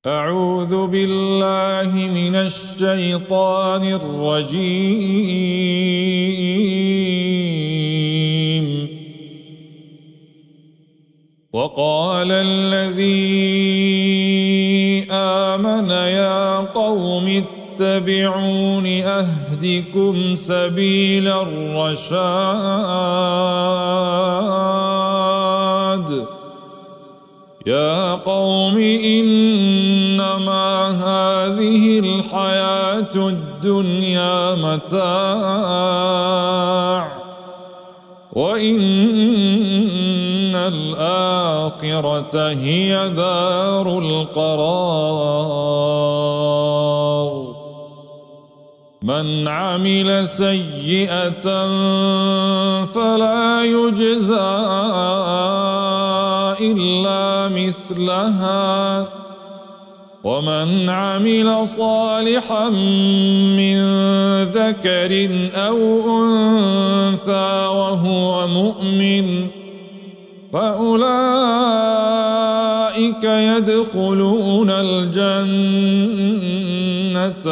أعوذ بالله من الشيطان الرجيم. وقال الذي آمن يا قوم اتبعون أهدكم سبيل الرشاد. يا قوم إنما هذه الحياة الدنيا متاع وإن الآخرة هي دار القرار. من عمل سيئة فلا يجزى إلا مثلها ومن عمل صالحا من ذكر أو أنثى وهو مؤمن فأولئك يدخلون الجنة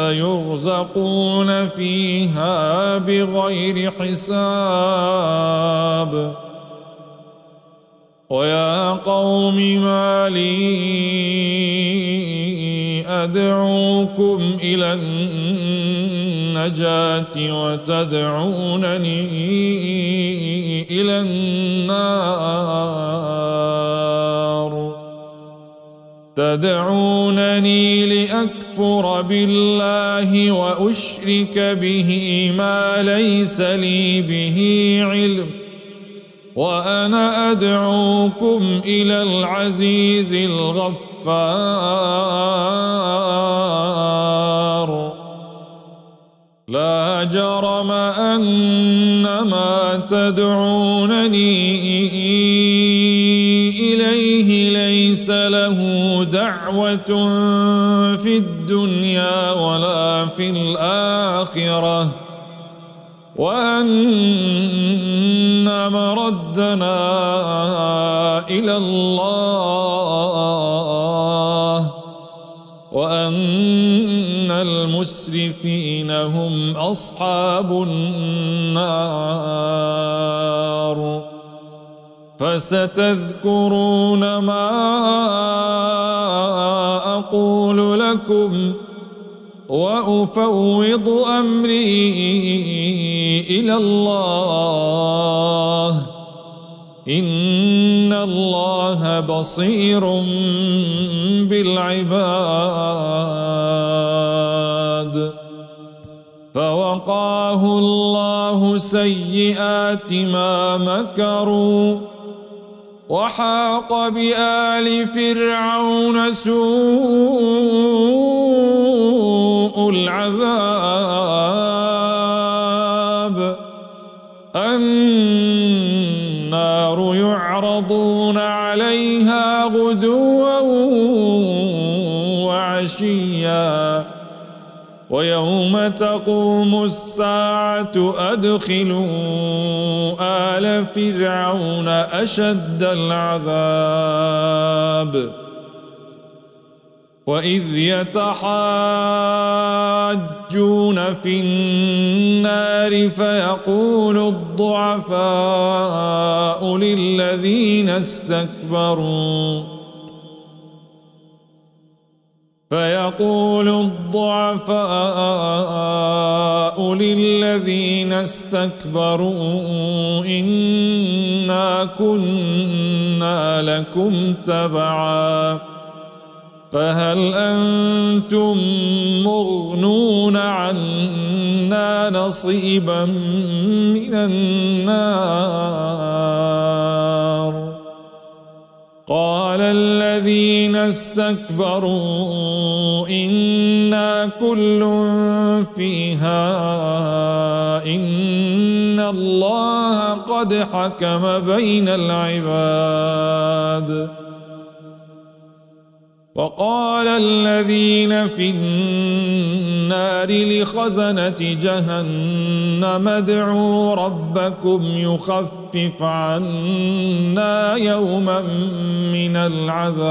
يرزقون فيها بغير حساب. ويا قوم ما لي أدعوكم إلى النجاة وتدعونني إلى النار. تدعونني لأكفر بالله وأشرك به ما ليس لي به علم وأنا أدعوكم إلى العزيز الغفار. لا جرم أن ما تدعونني إليه ليس له دعوة في الدنيا ولا في الآخرة وأن مردنا إلى الله وأن المسرفين هم أصحاب النار. فستذكرون ما أقول لكم وأفوض أمري إلى الله إن الله بصير بالعباد. فوقاه الله سيئات ما مكروا وحاق بآل فرعون سوء العذاب. النار يعرضون عليها غدوا وعشيا ويوم تقوم الساعة أدخلوا آل فرعون أشد العذاب. وإذ يتحاجون في النار فيقول الضعفاء للذين استكبروا إنا كنا لكم تبعا فهل أنتم مغنون عنا نصيبا من النار. قال الذين استكبروا إنا كل فيها إن الله قد حكم بين العباد. وقال الذين في النار لخزنة جهنم ادعوا ربكم يخفف عنا يوما من العذاب